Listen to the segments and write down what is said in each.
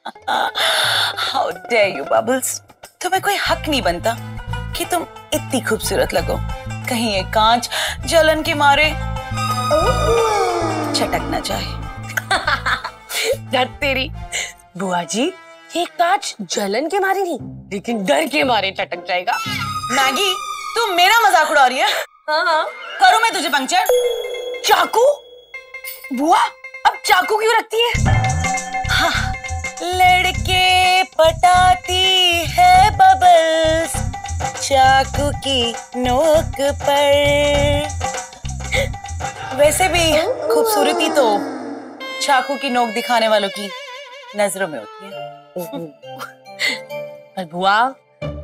How dare you bubbles, तुम्हें कोई हक नहीं बनता कि तुम इतनी खूबसूरत लगो। कहीं ये कांच जलन के मारे चटक ना जाए। डर तेरी बुआ जी, ये कांच जलन के मारे नहीं लेकिन डर के मारे चटक जाएगा। मैगी, तू मेरा मजाक उड़ा रही है? हाँ। करूं मैं तुझे पंक्चर? चाकू? बुआ अब चाकू क्यों रखती है? हाँ, लड़के पटाती है बबल्स चाकू की नोक पर। वैसे भी खूबसूरती तो चाकू की नोक दिखाने वालों की नजरों में होती है। पर बुआ,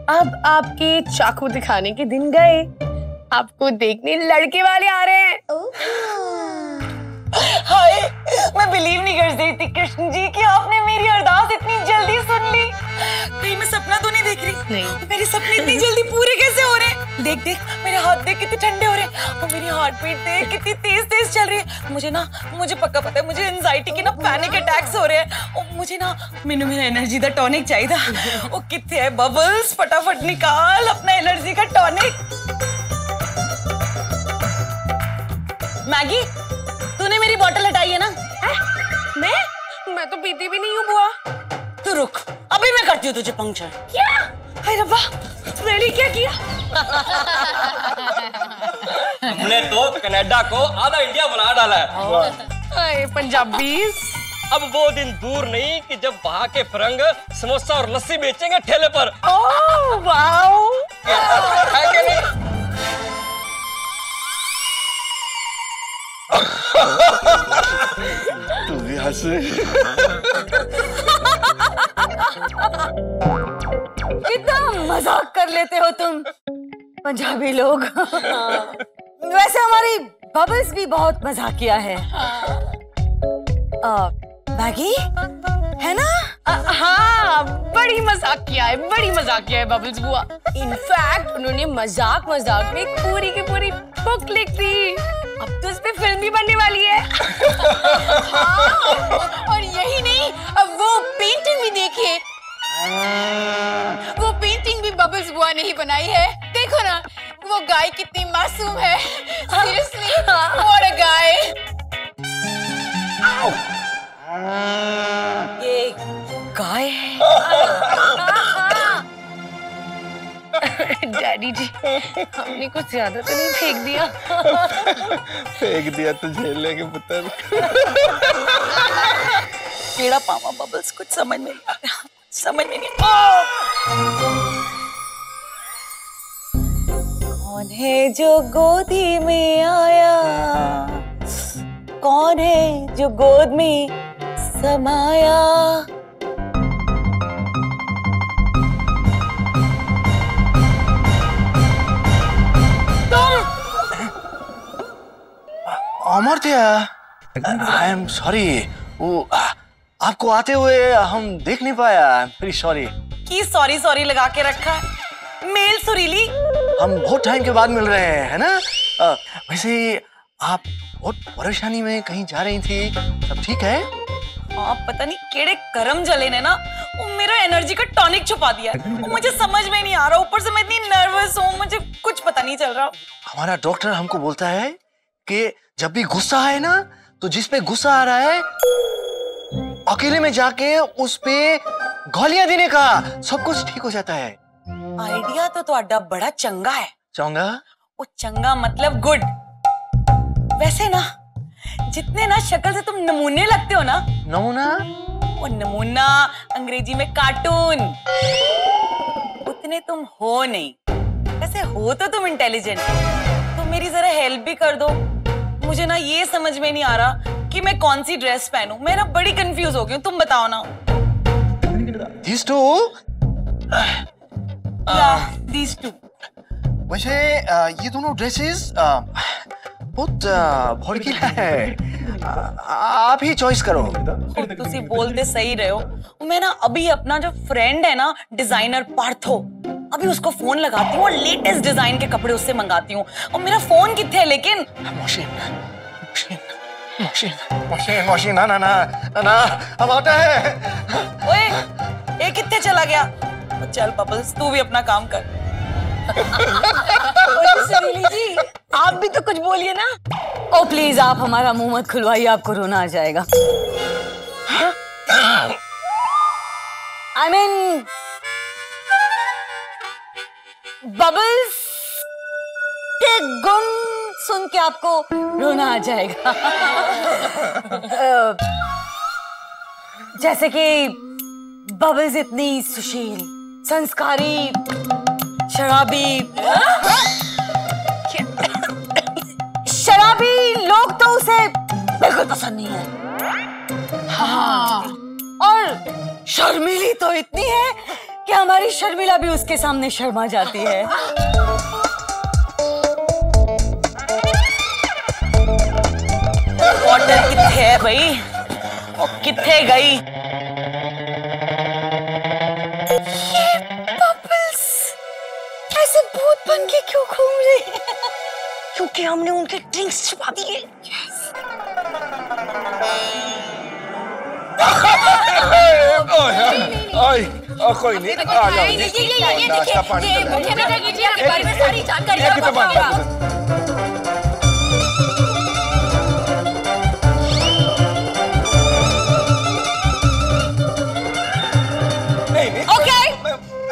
अब आपके चाकू दिखाने के दिन गए, आपको देखने लड़के वाले आ रहे हैं। हाय, मैं बिलीव नहीं कर रही थी कृष्ण जी कि आपने मेरी अरदास इतनी जल्दी सुन ली। कहीं मैं सपना तो नहीं देख रही? नहीं। मेरे सपने इतनी जल्दी पूरे कैसे हो रहे हैं? देख देख मेरे हाथ देख कितने ठंडे हो रहे हैं और मेरी हार्ट बीट देख कितनी तेज तेज चल रही है। मुझे पक्का पता है मुझे एंजाइटी के ना पैनिक अटैक्स हो रहे हैं और मुझे ना मेरा एनर्जी दा टॉनिक चाहिए। ओ कितने है बबल्स, फटाफट निकाल अपना एनर्जी का टॉनिक। मैगी, तूने मेरी बोतल हटाई है ना? मैं तो पीती भी नहीं हूँ बुआ। तू रुक, अभी मैं करती हूँ तुझे पंक्चर। क्या? हाय रब्बा, मैंने क्या किया? हमने तो कनाडा को आधा इंडिया बना डाला है। हाय पंजाबीज। अब वो दिन दूर नहीं कि जब वहाँ के फरंग समोसा और लस्सी बेचेंगे ठेले पर। Oh wow. है कि नहीं? तू भी हंसे। कितना मजाक कर लेते हो तुम पंजाबी लोग। वैसे हमारी बबल्स भी बहुत मजाकिया है। मैगी है ना? हाँ, बड़ी मजाकिया है बबल्स बुआ। इनफैक्ट उन्होंने मजाक में पूरी की पूरी बुक लिख दी। अब तो इस पे फिल्म भी बनने वाली है। हाँ, और यही नहीं, अब वो पेंटिंग भी देखिए। वो पेंटिंग भी बबल्स बुआ ने ही बनाई है। देखो ना, वो गाय कितनी मासूम है। सीरियसली, व्हाट अ गाय। ये गाय है? डैडी जी, हमने कुछ ज्यादा तो नहीं फेंक दिया? फेंक दिया तो झेल लेंगे पुत्र। कीड़ा पावा बबल्स, कुछ समझ में नहीं आ रहा। कौन है जो गोदी में आया? कौन है जो गोद में समाया? Amartya, I am sorry. वो आपको आते हुए हम देख नहीं पाया। I am very sorry. की सॉरी लगा के रखा है? मेल सुरीली। हम बहुत टाइम के बाद मिल रहे हैं, है ना? वैसे आप बहुत परेशानी में कहीं जा रही थी, सब ठीक है? आप पता नहीं केड़े करम जले ने ना वो मेरा एनर्जी का टॉनिक छुपा दिया। वो मुझे समझ में नहीं आ रहा, ऊपर से मैं इतनी नर्वस हूँ, मुझे कुछ पता नहीं चल रहा। हमारा डॉक्टर हमको बोलता है कि जब भी गुस्सा है ना, तो जिस पे गुस्सा आ रहा है अकेले में जाके उस पे गोलियां देने का, सब कुछ ठीक हो जाता है। आइडिया तो ਤੁਹਾਡਾ बड़ा चंगा है। चंगा? वो चंगा मतलब गुड। वैसे ना जितने ना शक्ल से तुम नमूने लगते हो ना। नमूना? वो नमूना अंग्रेजी में कार्टून, उतने तुम हो नहीं। वैसे हो तो तुम इंटेलिजेंट। तो मेरी जरा हेल्प भी कर दो। मुझे ना ये समझ में नहीं आ रहा कि मैं कौन सी ड्रेस पहनूं। मैं ना बड़ी कंफ्यूज हो गई हूँ, तुम बताओ ना। These two? These two। वैसे ये दोनों ड्रेसेस बहुत भड़कीला है। आप ही चॉइस करो। तुसी बोलते सही रहे हो। मैं ना अभी अपना जो फ्रेंड है ना डिजाइनर पार्थो, अभी उसको फोन लगाती हूँ और लेटेस्ट डिजाइन के कपड़े उससे मंगाती हूँ। और मेरा फोन किथे है लेकिन? मशीन ना हम आता है। ओए चल बबल्स, तू भी अपना काम कर। सरीली जी, आप भी तो कुछ बोलिए ना। ओ प्लीज आप हमारा मुंह मत खुलवाइए, आपको रोना आ जाएगा। आई मीन बबल्स के गुण सुन के आपको रोना आ जाएगा। जैसे कि बबल्स इतनी सुशील, संस्कारी, शराबी लोग तो उसे बिल्कुल पसंद नहीं है। हाँ। और शर्मीली तो इतनी है कि हमारी शर्मिला भी उसके सामने शर्मा जाती है। बॉटल किथे है भाई? वो किथे गई? ऐसे भूत बन के क्यों घूम रही है? क्योंकि हमने उनके ड्रिंक्स छुपा दिए। कोई नहीं, आ जाओ जी। नाश्ता पानी सारी जानकारी ओके,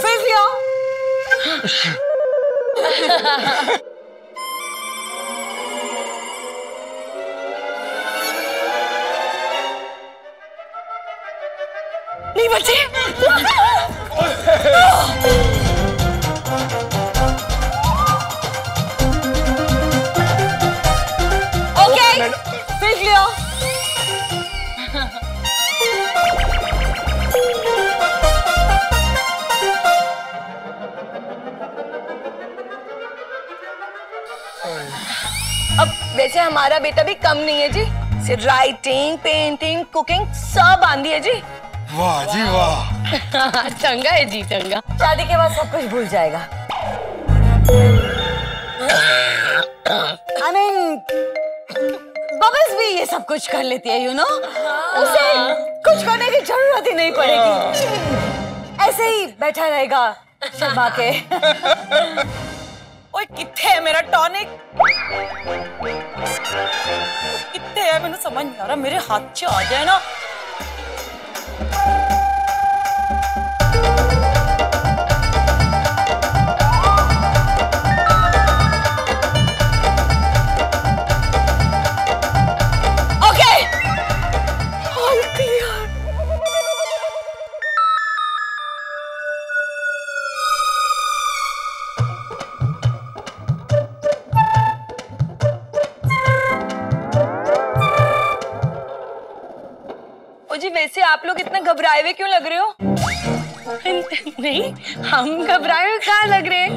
फिर लियो। नहीं बचे। ओके, फिर लियो। अब वैसे हमारा बेटा भी कम नहीं है जी, सिर्फ राइटिंग, पेंटिंग, कुकिंग सब आंधी है जी। वाह जी वाह। चंगा है जी, चंगा। शादी के बाद सब कुछ भूल जाएगा। I mean, बबल्स भी ये सब कुछ कर लेती है, यू नो। उसे कुछ करने की जरूरत ही नहीं पड़ेगी, ऐसे ही बैठा रहेगा शर्मा के। ओए किथे है मेरा टॉनिक? किथे है? मैंने समझ नहीं आ रहा, मेरे हाथ से आ जाए ना। जी वैसे आप लोग इतना घबराए हुए क्यों लग रहे हो? नहीं, हम घबराए हुए कहाँ लग रहे हैं।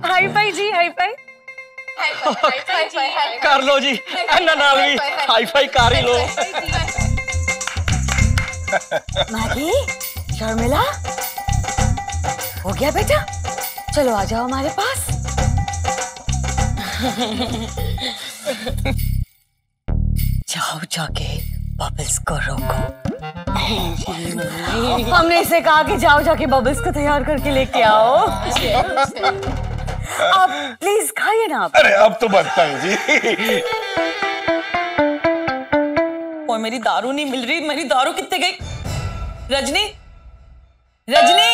हाई फाई जी, हाई फाई। कर लो जी, अन्ना नाल भी हाई फाई कर ही लो। मैगी, शर्मिला, हो गया बेटा? चलो आ जाओ हमारे पास। जाओ जाके बबल्स को रोको। हमने इसे कहा कि जाओ जाके बबल्स को तैयार करके लेके आओ। आप प्लीज खाइए ना आप। अरे अब तो बनता है जी। और मेरी दारू नहीं मिल रही, मेरी दारू कितने गई? रजनी, रजनी,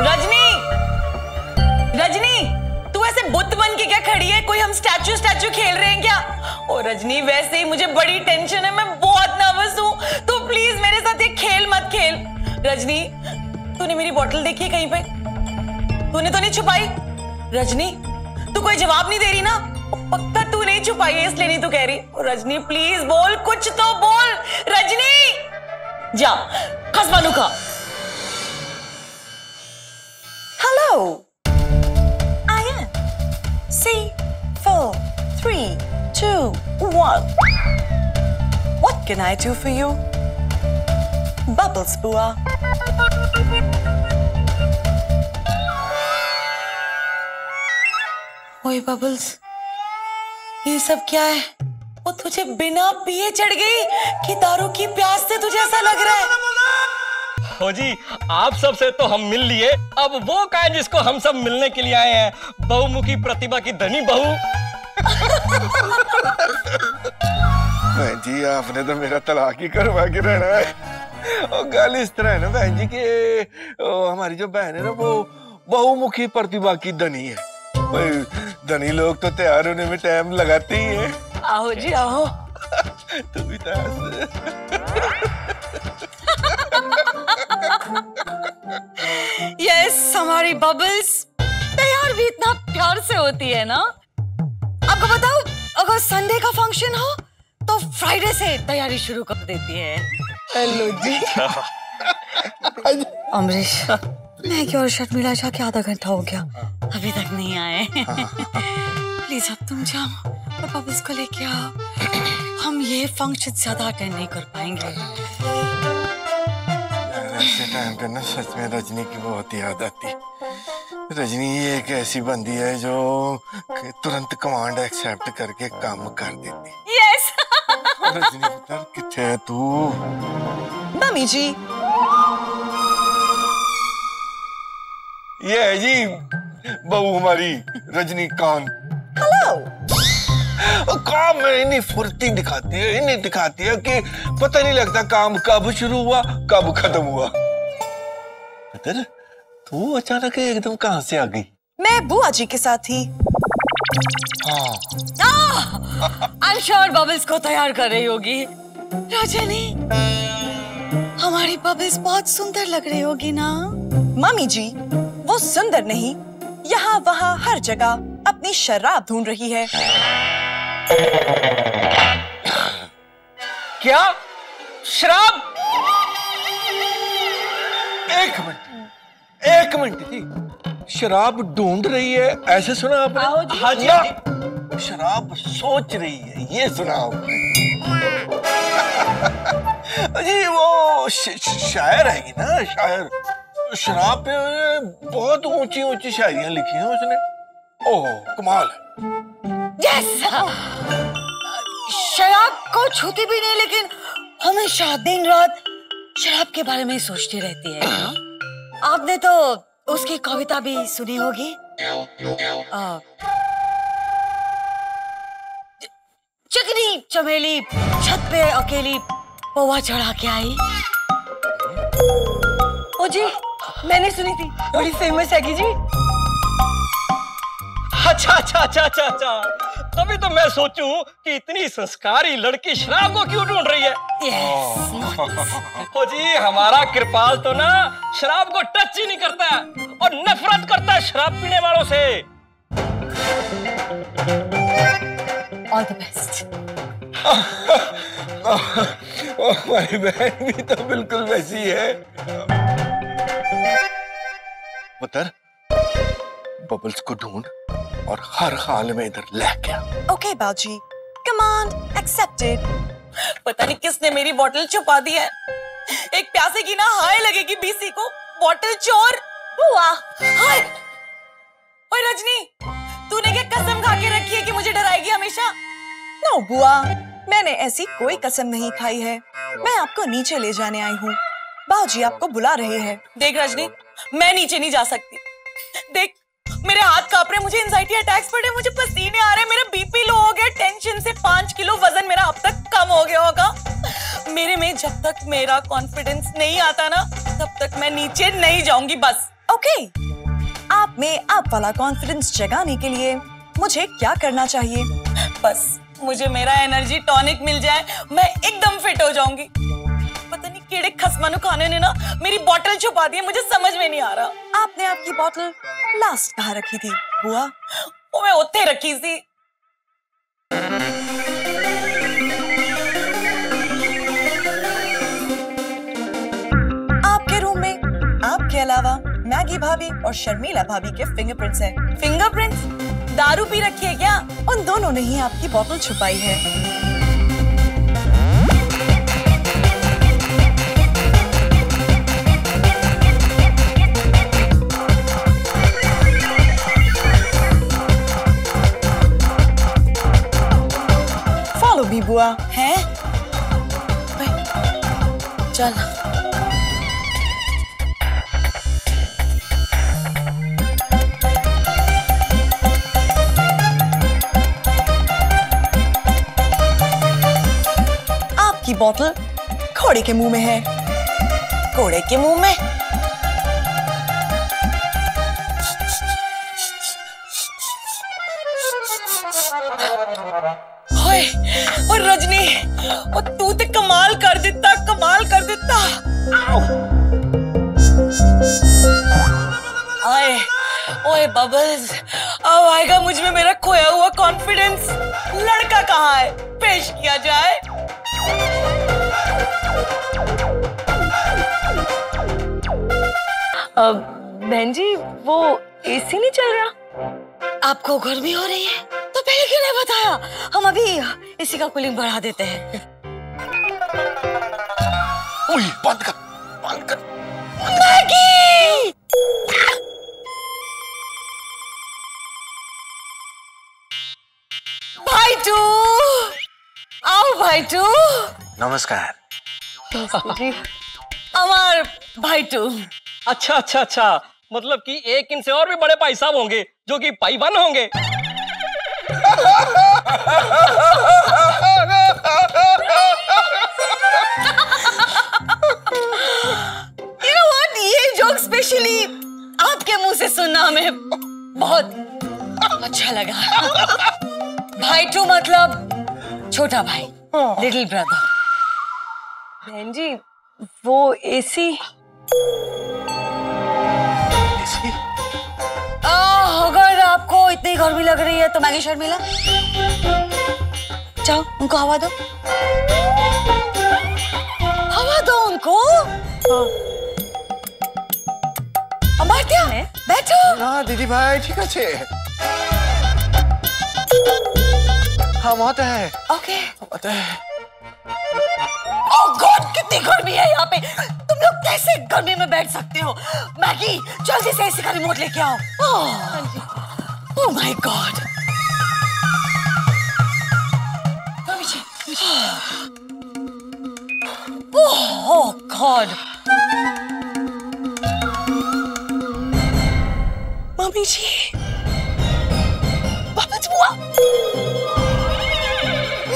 रजनी, रजनी, तू ऐसे बुत बन के क्या खड़ी है? कोई हम स्टैचू खेल रहे हैं क्या? ओ रजनी, वैसे ही मुझे बड़ी टेंशन है, मैं बहुत नर्वस हूँ, तो प्लीज मेरे साथ ये खेल मत खेल। रजनी, तूने मेरी बोतल देखी है कहीं पे? तूने तो नहीं छुपाई? रजनी, तू कोई जवाब नहीं दे रही ना? पक्का तू नहीं छुपाई है, इसलिए नहीं तू कह रही। ओ रजनी प्लीज बोल, कुछ तो बोल। रजनी, जा खसबानू खा। Hello, I am C4 3 2 1. What can I do for you? Bubbles, Bua. ओए बबल्स, ये सब क्या है? वो तुझे बिना पिए चढ़ गई कि दारू की प्यास से तुझे ऐसा लग रहा है? हो जी, आप सबसे तो हम मिल लिए, अब वो का है जिसको हम सब मिलने के लिए आए हैं, बहुमुखी प्रतिभा की धनी बहू। बहन जी आपने तो मेरा तलाक ही करवा के रहना है। और गल इस तरह है ना बहन जी कि हमारी जो बहन है ना वो बहुमुखी प्रतिभा की धनी है। धनी लोग तो तैयार होने में टाइम लगाते ही है। आओ जी आओ। तू भी तो यस, हमारी बबल्स तैयार भी इतना प्यार से होती है ना। आपको बताओ, अगर संडे का फंक्शन हो तो फ्राइडे से तैयारी शुरू कर देती है। हेलो जी। अमरीश, मैं और शर्मिला जाके आधा घंटा हो गया, अभी तक नहीं आए। प्लीज अब तुम जाओ और बबल्स को लेके आओ। हम ये फंक्शन ज्यादा अटेंड नहीं कर पाएंगे। ऐसे टाइम पे ना सच में रजनी की बहुत याद आती। रजनी एक ऐसी बंदी है जो तुरंत कमांड एक्सेप्ट करके काम कर देती। यस। रजनी पुत्र किथे है तू? मम्मी जी, ये है जी बहू हमारी रजनीकांत। हेलो। काम में इन्हीं फुर्ती दिखाती है, इन्हें दिखाती है कि पता नहीं लगता काम कब शुरू हुआ कब खत्म हुआ। पता तू अचानक एकदम कहां से आ गई? मैं बुआ जी के साथ थी। I'm sure बबल्स को तैयार कर रही होगी। रजनी, हमारी बबल्स बहुत सुंदर लग रही होगी ना? मम्मी जी, वो सुंदर नहीं, यहाँ वहाँ हर जगह अपनी शराब ढूंढ रही है। क्या शराब? एक मिनट जी, शराब ढूंढ रही है ऐसे सुना आपने? हाँ जी। शराब सोच रही है ये सुना आपने? जी वो शायर है ना, शायर। शराब पे बहुत ऊंची ऊंची शायरियां लिखी हैं उसने। ओह कमाल है। यस। शराब को छूती भी नहीं, लेकिन हमेशा दिन रात शराब के बारे में ही सोचती रहती है ना? आपने तो उसकी कविता भी सुनी होगी। चिकनी चमेली छत पे अकेली पौवा चढ़ा के आई। ओ जी, मैंने सुनी थी, बड़ी फेमस है जी। अच्छा। तभी तो मैं सोचूं कि इतनी संस्कारी लड़की शराब को क्यों ढूंढ रही है। ओ जी, हमारा कृपाल तो ना शराब को टच ही नहीं करता है और नफरत करता है शराब पीने वालों से। All the best. हमारी बहन भी तो बिल्कुल वैसी है। पुत्र, बबल्स को ढूंढ और हर हाल में इधर लेके आ। ओके बाजी, कमांड एक्सेप्टेड। पता नहीं किसने मेरी बोतल छुपा दी है। एक प्यासे की ना हाय लगेगी बीसी को। बोतल चोर। बुआ, हाय। ओए रजनी, तूने क्या कसम खा के रखी है कि मुझे डराएगी हमेशा? नो बुआ, मैंने ऐसी कोई कसम नहीं खाई है। मैं आपको नीचे ले जाने आई हूँ। बाजी आपको बुला रहे हैं। देख रजनी, मैं नीचे नहीं जा सकती। देख, मेरे हाथ कांप रहे, मुझे एंजाइटी अटैक्स पड़ रहे, मुझे पसीने आ रहे, मेरा बीपी लो हो गया, टेंशन से 5 किलो वजन मेरा अब तक कम हो गया होगा। मेरे में जब तक मेरा कॉन्फिडेंस नहीं आता ना, तब तक मैं नीचे नहीं जाऊंगी बस। ओके, आप में आप वाला कॉन्फिडेंस जगाने के लिए मुझे क्या करना चाहिए? बस मुझे मेरा एनर्जी टॉनिक मिल जाए, मैं एकदम फिट हो जाऊंगी। पता नहीं केड़े खसमानु खाने ने ना मेरी बोतल छुपा दी है, मुझे समझ में नहीं आ रहा। आपने आपकी बोतल लास्ट कहाँ रखी थी बुआ? वो मैं उत्थे रखी थी। आपके रूम में आपके अलावा मैगी भाभी और शर्मिला भाभी के फिंगरप्रिंट्स हैं। फिंगरप्रिंट्स? दारू पी रखी है क्या? उन दोनों ने ही आपकी बोतल छुपाई है। भी बुआ है। चल बोतल घोड़े के मुंह में है। घोड़े के मुंह में ओए और रजनी, और तू तो कमाल कर देता, कमाल कर देता। आए ओए बबल्स, अब आएगा मुझ में मेरा खोया हुआ कॉन्फिडेंस। लड़का कहाँ है, पेश किया जाए। बहन जी वो एसी नहीं चल रहा। आपको गर्मी हो रही है तो पहले क्यों नहीं बताया? हम अभी एसी का कूलिंग बढ़ा देते हैं। ओए बंद कर, बंद कर। मैगी! भाईटू, आओ भाईटू। नमस्कार। अमर भाईटू। अच्छा अच्छा अच्छा, मतलब कि एक इनसे और भी बड़े भाई साहब होंगे जो कि भाई बन होंगे। You know what? ये जोक स्पेशली आपके मुंह से सुनना हमें बहुत अच्छा लगा। भाईटू मतलब छोटा भाई, लिटिल ब्रदर। बहन जी वो एसी अगर आपको इतनी गर्मी लग रही है तो मैगी शर्मिला जाओ उनको हवा दो, हवा दो उनको। अमर्त्या बैठो। ना दीदी भाई ठीक আছে। हम होता है। ओके। होता है। ओह गॉड कितनी गर्मी है यहाँ पे, तुम लोग कैसे गर्मी में बैठ सकते हो? मैगी जल्दी से एसी का रिमोट लेके आओ। Oh my God. Oh God. Mummy ji, Bubbles बुआ।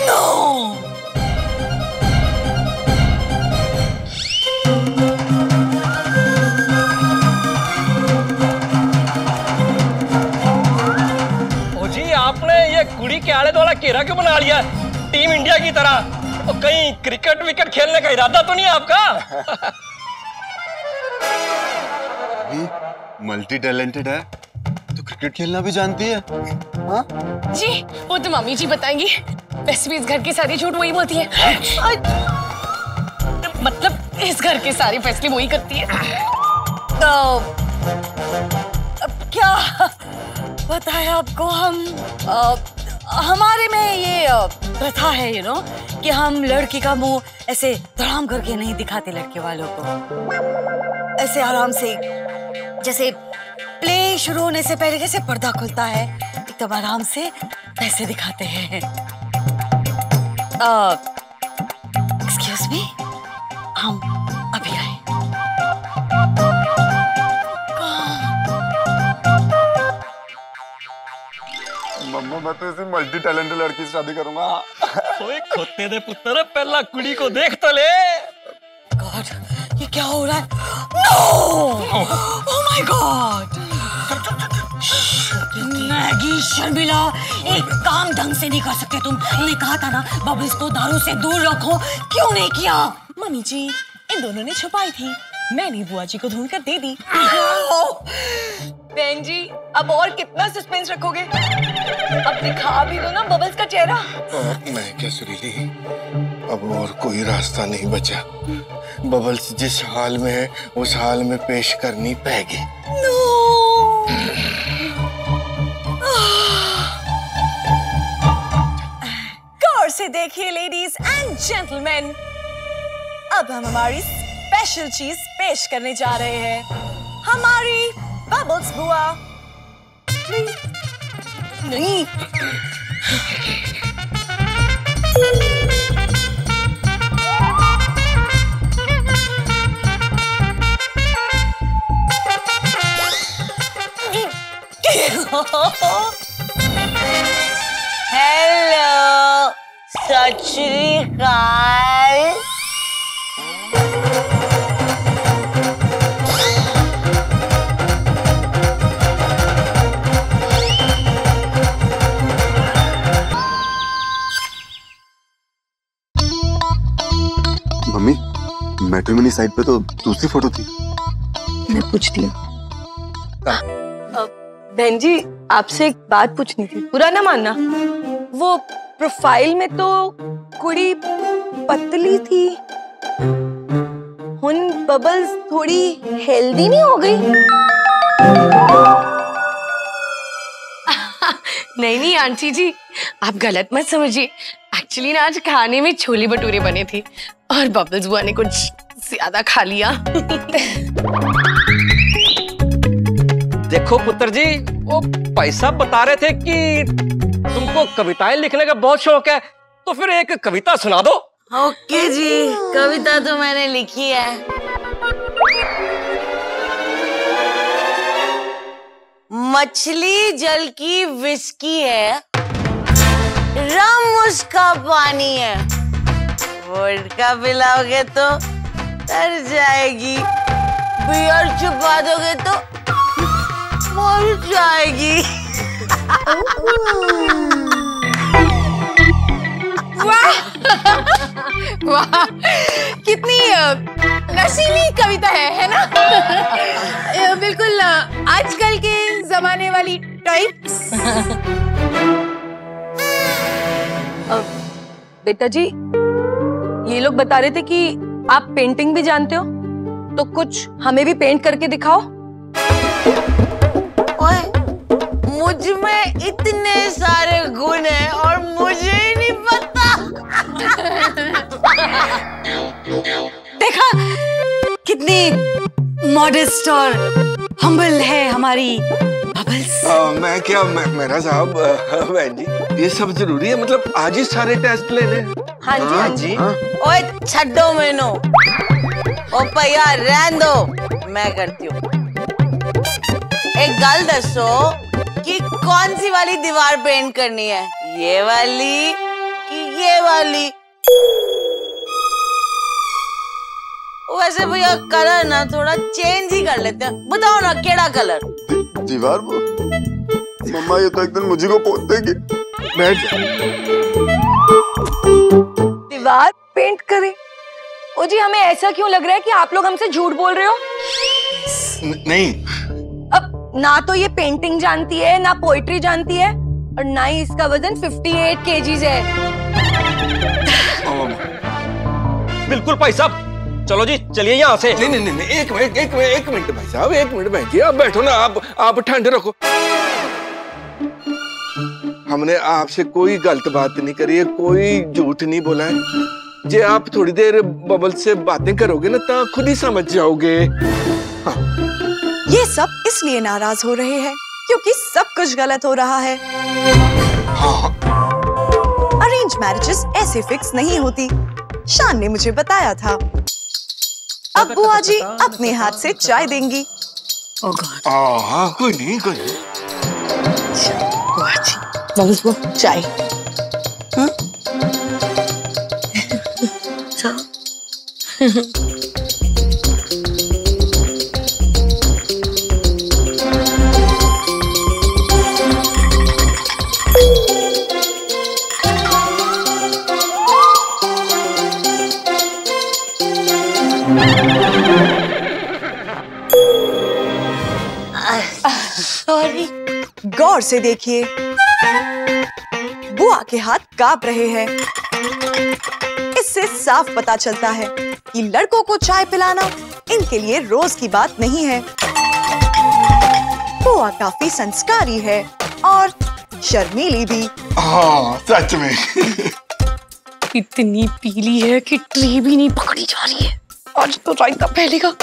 नो। आपने ये कुड़ी के आड़े वाला घेरा क्यों बना लिया टीम इंडिया की तरह? तो कहीं क्रिकेट विकेट खेलने का इरादा तो नहीं है आपका? मल्टी टैलेंटेड है तो क्रिकेट खेलना भी जानती है। हाँ? जी वो तो मम्मी जी बताएंगी, वैसे भी इस घर की सारी झूठ वही बोलती है। मतलब इस घर के सारे फैसले वही करती है। तो अब क्या बताया आपको, हमारे में ये प्रथा है यू नो कि हम लड़की का मुंह ऐसे धड़ाम करके नहीं दिखाते लड़के वालों को। ऐसे आराम से, जैसे प्ले शुरू होने से पहले जैसे पर्दा खुलता है एकदम आराम से वैसे दिखाते हैं। एक्सक्यूज मी, हम अभी आए। मम्मा मैं तो इसी मल्टी टैलेंटेड लड़की से शादी करूंगा। ओए खोते दे पुत्र, पहला कुड़ी को देख तो ले। गॉड ये क्या हो रहा है? No! Oh my God! Maggie Sharmila, एक काम ढंग से नहीं कर सकते तुम। मैंने कहा था ना बबल्स को दारू से दूर रखो, क्यों नहीं किया? मम्मी जी इन दोनों ने छुपाई थी, मैंने बुआ जी को ढूंढ कर दे दी। बहन जी अब और कितना सस्पेंस रखोगे? अब दिखा भी दो ना बबल्स का चेहरा। मैं क्या सुरीली, अब और कोई रास्ता नहीं बचा। बबल्स जिस हाल में है उस हाल में पेश करनी पड़ेगी। गौर से देखिए लेडीज एंड जेंटलमैन, अब हम हमारी स्पेशल चीज पेश करने जा रहे हैं। हमारी बबल्स बुआ। नहीं हेलो, सत श्री अकाल। मैट्रिमोनी साइट पे तो दूसरी फोटो थी। मैं पूछती हूँ। बहन जी, आपसे एक बात पूछनी थी, बुरा ना मानना। वो प्रोफाइल में तो कुड़ी पतली थी, हुन बबल्स थोड़ी हेल्दी नहीं हो गई? नहीं आंटी जी, आप गलत मत समझिए। एक्चुअली ना आज खाने में छोले भटूरे बने थे और बबल्स बुआ ने कुछ ज्यादा खा लिया। देखो पुत्र जी, वो पैसा बता रहे थे कि तुमको कविताएं लिखने का बहुत शौक है, तो फिर एक कविता सुना दो। ओके जी, कविता तो मैंने लिखी है। मछली जल की विस्की है, रम उसका पानी है, वोडका पिलाओगे तो तर जाएगी, बियर छुपा दोगे तो मर जाएगी। वाह वाह, कितनी नशीली कविता है ना? बिल्कुल आजकल के जमाने वाली टाइप्स। बेटा जी, ये लोग बता रहे थे कि आप पेंटिंग भी जानते हो, तो कुछ हमें भी पेंट करके दिखाओ। ओए, मुझ में इतने सारे गुण हैं और मुझे ही नहीं पता। देखा कितनी मॉडेस्ट और हम्बल है हमारी बबल्स। मैं क्या मेरा साहब, बहन जी, ये सब जरूरी है? मतलब आज ही सारे टेस्ट लेने? हाँ जी, हाँ जी। ओए छड्डो मैनो, ओ भैया रहन दो, मैं करती हूँ। एक गल दसो कि कौन सी वाली दीवार पेंट करनी है, ये वाली कि ये वाली? वैसे भैया कलर ना थोड़ा चेंज ही कर लेते हैं, बताओ ना केड़ा कलर? दीवार वो मम्मा, ये तो एक दिन मुझे को पोत देगी। बैठ जा। दीवार पेंट करें? ओ जी, हमें ऐसा क्यों लग रहा है कि आप लोग हमसे झूठ बोल रहे हो? नहीं, अब ना तो ये पेंटिंग जानती है, ना पोइट्री जानती है, और ना ही इसका वजन 58 केजीज है। बिल्कुल भाई साहब, चलो जी चलिए यहाँ से। नहीं नहीं नहीं, एक मिनट भाई साहब, एक मिनट बहन जी, आप बैठो ना, आप ठंड रखो। हमने आपसे कोई गलत बात नहीं करी है, कोई झूठ नहीं बोला है। जे आप थोड़ी देर बबल से बातें करोगे ना तो खुद ही समझ जाओगे। हाँ। ये सब इसलिए नाराज हो रहे हैं क्योंकि सब कुछ गलत हो रहा है। हाँ। अरेंज मैरिजेस ऐसे फिक्स नहीं होती, शान ने मुझे बताया था। अब बुआ जी अपने हाथ से चाय देंगी। हाँ, कोई नहीं। बुआ जी, बबल्स बुआ, चाय। गौर से देखिए, बुआ के हाथ कांप रहे हैं। इससे साफ पता चलता है कि लड़कों को चाय पिलाना इनके लिए रोज की बात नहीं है। बुआ काफी संस्कारी है और शर्मीली भी। हाँ, सच में। इतनी पीली है कि ट्री भी नहीं पकड़ी जा रही है। आज तो रायता फैलेगा।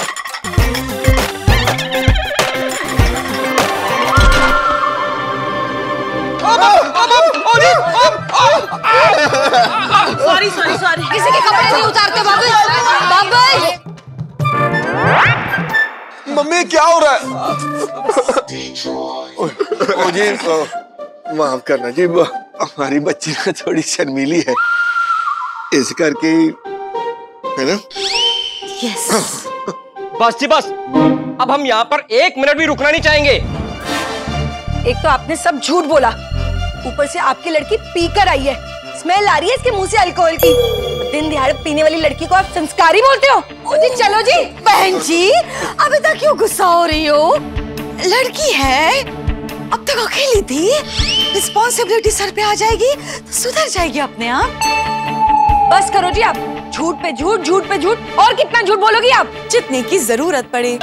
सॉरी। किसी के कपड़े नहीं उतारते बाबू। मम्मी क्या हो रहा है? ओ जी, माफ करना जी, हमारी बच्ची ना थोड़ी शर्मीली है, इस करके है ना? यस। बस जी बस, अब हम यहाँ पर 1 मिनट भी रुकना नहीं चाहेंगे। एक तो आपने सब झूठ बोला, ऊपर से आपकी लड़की पी कर आई है, स्मेल आ रही है इसके मुंह से अल्कोहल की। दिन दिहाड़े पीने वाली लड़की को आप संस्कारी बोलते हो? ओ जी चलो जी। बहन जी अभी तक क्यों गुस्सा हो रही हो? लड़की है, अब तक अकेली थी, रिस्पॉन्सिबिलिटी सर पे आ जाएगी तो सुधर जाएगी अपने आप। बस करो जी, आप झूठ पे झूठ, झूठ पे झूठ, और कितना झूठ बोलोगी आप? जितने की जरूरत पड़े।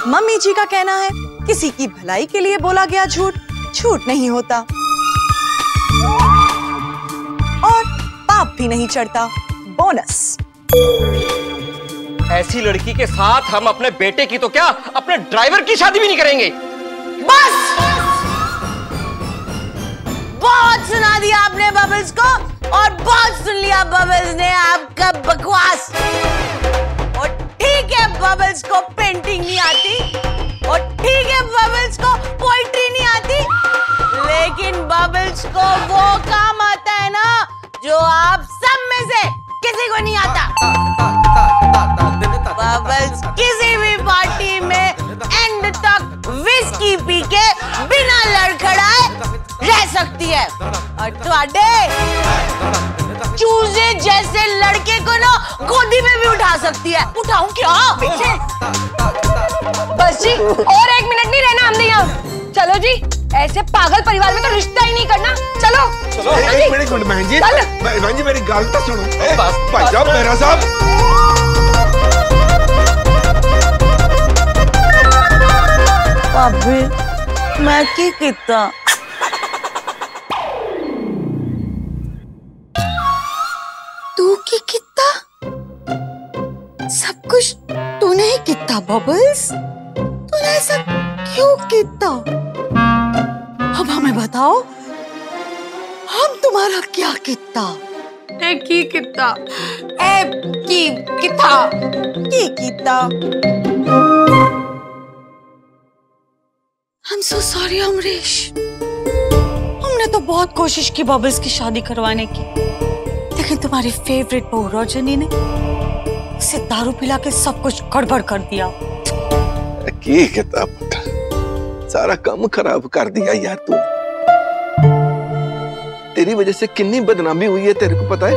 मम्मी जी का कहना है किसी की भलाई के लिए बोला गया झूठ झूठ नहीं होता और पाप भी नहीं चढ़ता। बोनस। ऐसी लड़की के साथ हम अपने बेटे की तो क्या अपने ड्राइवर की शादी भी नहीं करेंगे। बस बहुत सुना दिया आपने बबल्स को, और बहुत सुन लिया बबल्स ने आपका बकवास। और ठीक है बबल्स को पेंटिंग नहीं आती, और ठीक है बबल्स को पोइट्री नहीं आती, लेकिन बबल्स को वो काम आता है ना जो आप सब में से किसी को नहीं आता। बबल्स किसी भी पार्टी में एंड तक विस्की पी के बिना लड़खड़ाए रह सकती है, और तुम्हारे चूजे जैसे लड़के को ना गोदी में भी उठा सकती है। उठाऊं क्या? पीछे। बस जी, और 1 मिनट नहीं रहना हमने यहाँ। चलो जी, ऐसे पागल परिवार में तो रिश्ता ही नहीं करना। चलो चलो। एक मिनट बहन जी, बहन जी मेरी गल तो सुनो। भाई साहब, मेरा साहब, अभी मैं की कितना तू की कितना सब कुछ तूने ही कितना बबल्स, तूने ऐसा क्यों कितना? अब हमें बताओ हम तुम्हारा क्या कितना? की कितना की कितना? I'm so sorry अमरीश, हमने तो बहुत कोशिश की बबल्स की शादी करवाने की, लेकिन तुम्हारी फेवरेट बहू रोजनी ने उसे दारू पिला के सब कुछ गड़बड़ कर दिया। की कहता पुत्र, सारा काम खराब कर दिया यार तू। तेरी वजह से कितनी बदनामी हुई है तेरे को पता है?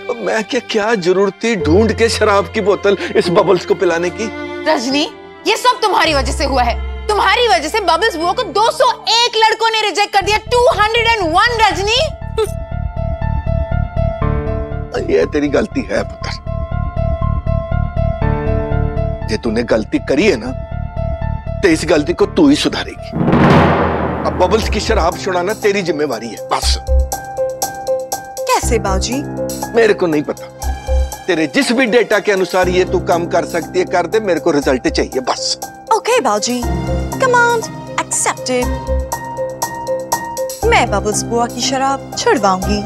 और मैं क्या जरूरत थी ढूंढ के शराब की बोतल इस बबल्स को पिलाने की? रजनी, ये सब तुम्हारी वजह से हुआ है। तुम्हारी वजह से बबल्स बुआ को 201 लड़कों ने रिजेक्ट कर दिया। 201 रजनी। ये तेरी गलती है पुत्र। ये तूने गलती करी है ना, तो इस गलती को तू ही सुधारेगी। अब बबल्स की शराब छुड़ाना तेरी जिम्मेवारी है बस। कैसे बाजी? मेरे को नहीं पता, तेरे जिस भी डेटा के अनुसार ये तू काम कर सकती है कर दे, मेरे को रिजल्ट चाहिए बस। ओके बाजी, कमांड एक्सेप्टेड। मैं बबल्स बुआ की शराब छुड़वाऊंगी।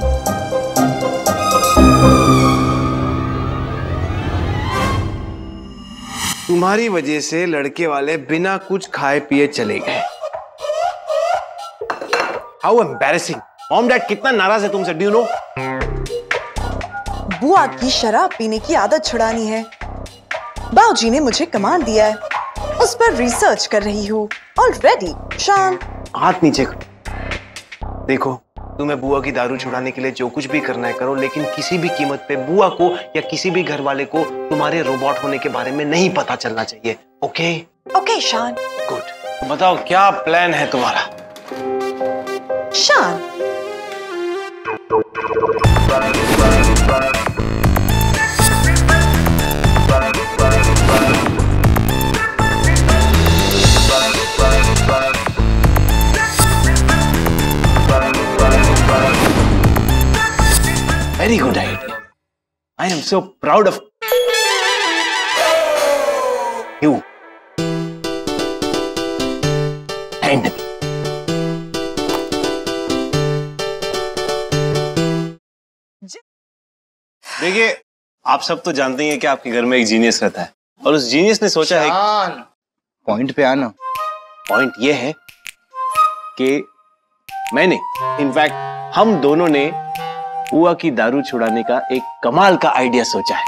तुम्हारी वजह से लड़के वाले बिना कुछ खाए पिए चले गए। How embarrassing. मॉम डैड कितना नाराज है तुमसे, डू यू नो? बुआ की शराब पीने की आदत छुड़ानी है। बाऊजी ने मुझे कमांड दिया है, उस पर रिसर्च कर रही हूँ। ऑलरेडी शान। हाथ नीचे करो। देखो, तुम्हें बुआ की दारू छुड़ाने के लिए जो कुछ भी करना है करो, लेकिन किसी भी कीमत पे बुआ को या किसी भी घर वाले को तुम्हारे रोबोट होने के बारे में नहीं पता चलना चाहिए। ओके? ओके शान। गुड। बताओ क्या प्लान है तुम्हारा? शान, Very good idea. I am so proud of you. And me. देखिए, आप सब तो जानते ही हैं कि आपके घर में एक जीनियस रहता है, और उस जीनियस ने सोचा है। पॉइंट पे आना। पॉइंट ये है कि मैंने, इनफैक्ट हम दोनों ने बुआ की दारू छुड़ाने का एक कमाल का आइडिया सोचा है।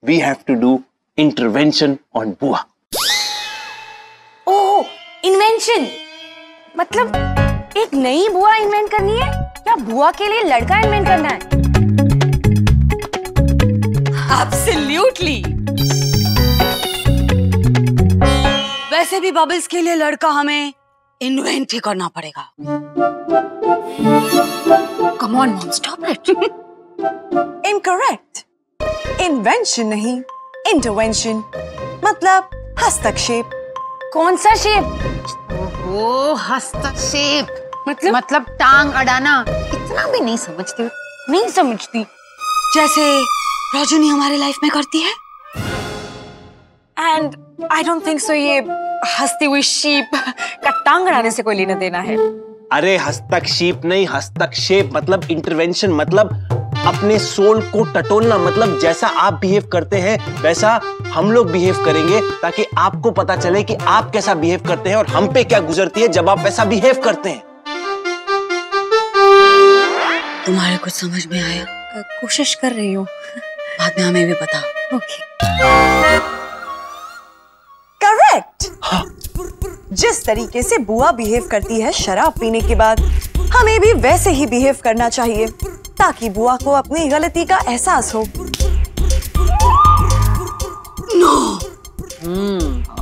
We have to do intervention on बुआ। ओह, इन्वेंशन मतलब एक नई बुआ इन्वेंट करनी है? क्या बुआ के लिए लड़का इन्वेंट करना है? एब्सोल्युटली। वैसे भी बबल्स के लिए लड़का हमें इन्वेंट ही करना पड़ेगा। Come on mom, stop it. Incorrect. Invention नहीं, इंटरवेंशन, मतलब हस्तक्षेप। कौन सा शेप? वो हस्तक्षेप मतलब टांग अड़ाना। इतना भी नहीं समझती। नहीं समझती। जैसे रजनी हमारे लाइफ में करती है। And I don't think so ये हंसती हुई शीप का टांग अड़ाने से कोई लेना देना है। अरे हस्तक्षेप नहीं, हस्तक्षेप मतलब इंटरवेंशन, मतलब अपने सोल को टटोलना। मतलब जैसा आप बिहेव करते हैं वैसा हम लोग बिहेव करेंगे, ताकि आपको पता चले कि आप कैसा बिहेव करते हैं और हम पे क्या गुजरती है जब आप वैसा बिहेव करते हैं। तुम्हारे कुछ समझ में आया? कोशिश कर रही हूँ। बाद में हमें भी बता। ओके। करेक्ट। जिस तरीके से बुआ बिहेव करती है शराब पीने के बाद, हमें भी वैसे ही बिहेव करना चाहिए, ताकि बुआ को अपनी गलती का एहसास हो।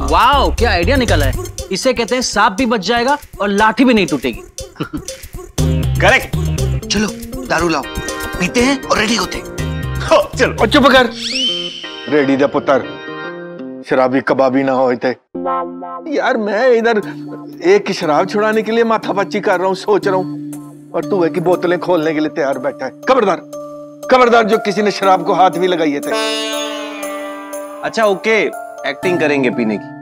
वाओ, क्या आइडिया निकला है। इसे कहते हैं सांप भी बच जाएगा और लाठी भी नहीं टूटेगी। करेक्ट। चलो दारू लाओ, पीते हैं और रेडी होते हैं। चलो चुप कर। रेडी दे पुत्र, शराबी कबाबी ना होते। यार मैं इधर एक की शराब छुड़ाने के लिए माथापच्ची कर रहा हूँ, सोच रहा हूँ, और तू है कि बोतलें खोलने के लिए तैयार बैठा है। खबरदार, खबरदार जो किसी ने शराब को हाथ भी लगाई थे। अच्छा ओके, एक्टिंग करेंगे पीने की।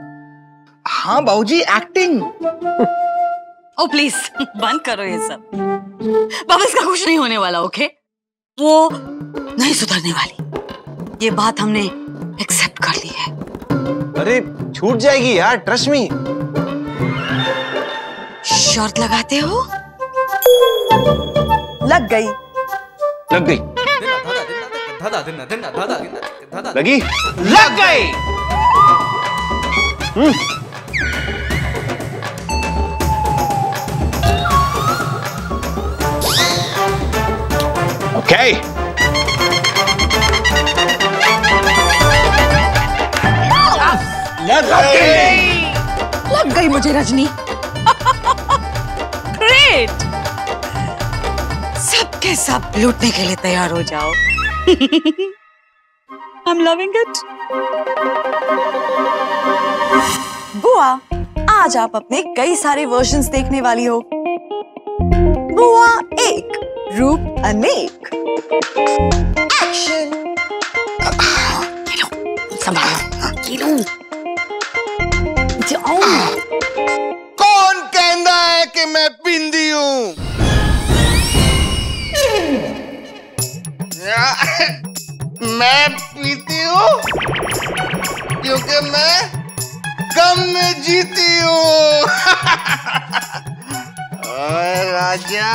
हाँ बाबूजी, एक्टिंग। ओ प्लीज बंद करो ये सब। बबल्स का कुछ नहीं होने वाला, ओके? वो नहीं सुधरने वाली। ये बात हमने एक्सेप्ट कर ली है। अरे छूट जाएगी यार, ट्रस्ट मी। शर्त लगाते हो? लग गई। लग गई। लगी? लग गई। ओके। लग गई मुझे रजनी। ग्रेट। सबके सब लूटने के लिए तैयार हो जाओ। I'm loving it. बुआ, आज आप अपने कई सारे वर्जन्स देखने वाली हो। बुआ एक, रूप अनेक। एक्शन। कौन कहता है कि मैं पिंदी हूँ? मैं पीती हूँ क्योंकि मैं गम में जीती हूँ। राजा,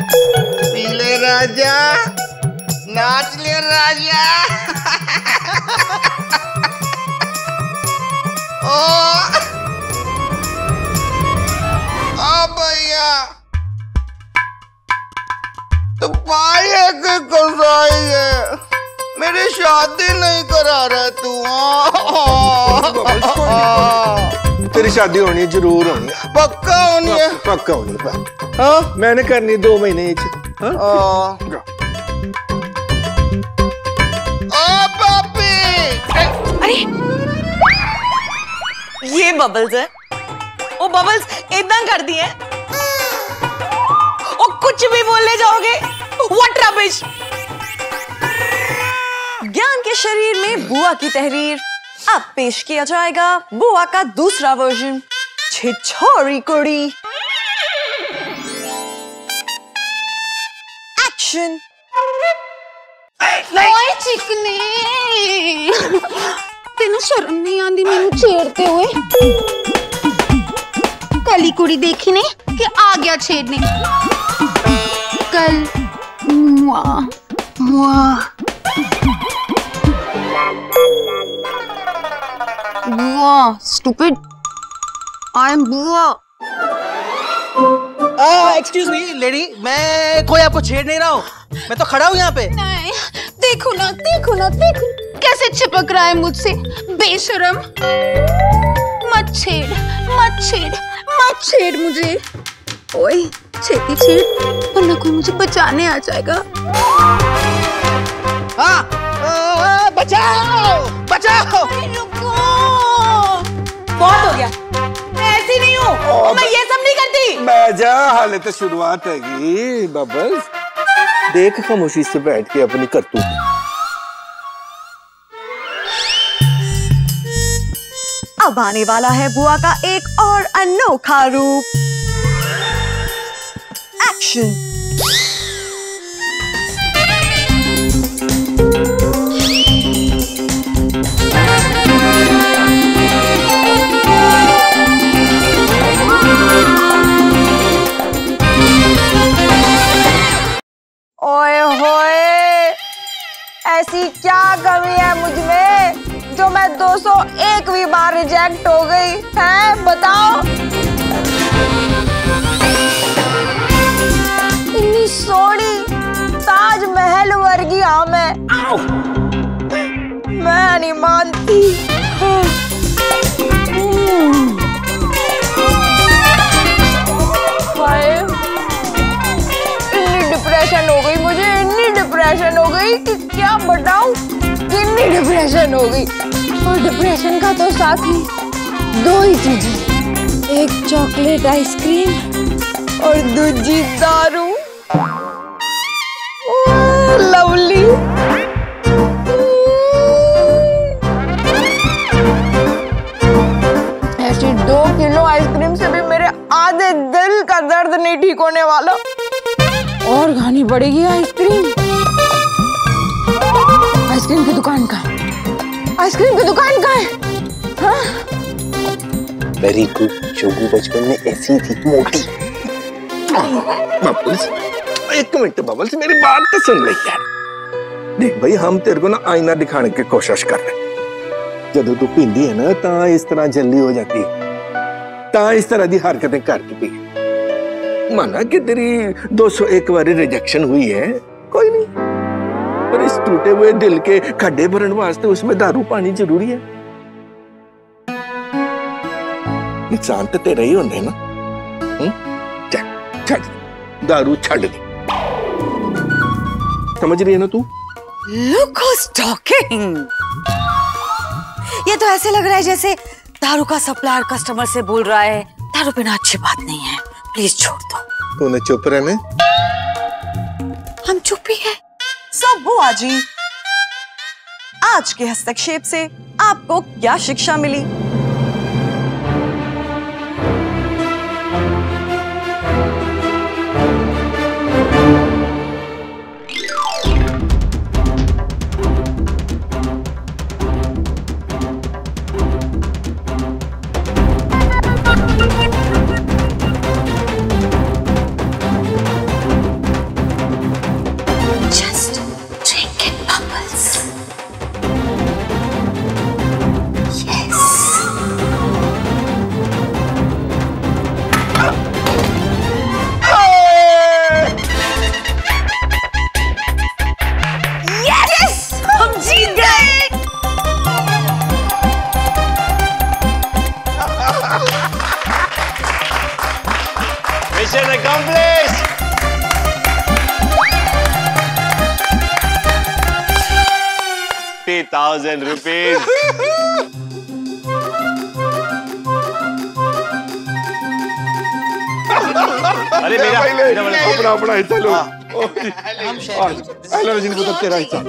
पीले राजा, नाच ले राजा। भैया तो भाई है कि कसाई है, मेरी शादी नहीं करा रहा तू। तेरी शादी होनी है, जरूर होनी है, पक्का होनी है, पक्का होनी है। हाँ मैंने करनी 2 महीने। अरे ये बबल्स है। वो बबल्स इतना कर दिए, वो कुछ भी बोलने जाओगे। What rubbish. ज्ञान के शरीर में बुआ की तहरीर। अब पेश किया जाएगा बुआ का दूसरा वर्जन, छिछोरी कुड़ी। एक्शन। ओए चिकने, तेनू शर्म नहीं आंदी मैनू छेड़ते हुए? कली कुड़ी देखी ने कि आ गया छेड़ने। कल मुआ मुआ बुआ, स्टूपिड, आई एम बुआ। एक्सक्यूज मी लेडी, मैं कोई आपको छेड़ नहीं रहा हूँ, मैं तो खड़ा हूँ यहाँ पे। नहीं, देखो ना, देखो ना, देखो कैसे चिपक रहा है मुझसे, बेशरम। मत छेड़, मत छेड़, मत छेड़ मुझे। ओए छेड़ी छेड़, वरना कोई मुझे बचाने आ जाएगा। हाँ, बचाओ, बचाओ। रुको। बहुत हो गया, मैं ऐसी नहीं हूँ, मैं ये सब नहीं करती। मैं जा, हाले तो शुरुआत हैगी बबल्स। देख खामोशी से बैठ के अपनी करतूत। अब आने वाला है बुआ का एक और अनोखा रूप। एक्शन। ओए होए, ऐसी क्या कमी है मुझ में जो मैं 201वीं बार रिजेक्ट हो गई है, बताओ। इतनी सोनी ताजमहल वर्गी हाँ मैं नहीं मानती। डिप्रेशन हो गई मुझे, इतनी डिप्रेशन हो गई कि क्या बताऊं, इतनी डिप्रेशन हो गई। और डिप्रेशन का तो साथ ही दो ही चीजें, एक चॉकलेट आइसक्रीम और दूसरी दारू। लवली। ऐसी 2 किलो आइसक्रीम से भी मेरे आधे दिल का दर्द नहीं ठीक होने वाला, और खानी पड़ेगी आइसक्रीम। आइसक्रीम की दुकान कहाँ है? आइसक्रीम की दुकान कहाँ है? वेरी गुड, जोगू बचपन में ऐसी थी, मोटी। बबल्स, एक मिनट बबल्स, मेरी बात तो सुन ले यार। देख भाई, हम तेरे को ना आईना दिखाने की कोशिश कर रहे हैं। जब तू पींदी है ना, ता इस तरह जल्दी हो जाती है, ता इस तरह की हरकतें करती पी। माना कि तेरी 201 बारी रिजेक्शन हुई है, कोई नहीं, पर इस टूटे हुए दिल के खड्डे भरने वास्ते उसमें दारू पानी जरूरी है। नुकसान तो तेरा ही होंगे ना। छड़ दारू छड़ दे, समझ रही है ना तू? Look who's talking. ये तो ऐसे लग रहा है जैसे दारू का सप्लायर कस्टमर से बोल रहा है, दारू पीना अच्छी बात नहीं है, प्लीज छोड़ दो। तूने चुप रहने। हम चुप ही है। सब बुआ जी, आज के हस्तक्षेप से आपको क्या शिक्षा मिली? Mission accomplished! ₹50,000. अरे मेरा अपना हिस्सा लो। हेलो रजनी, तेरा हिस्सा।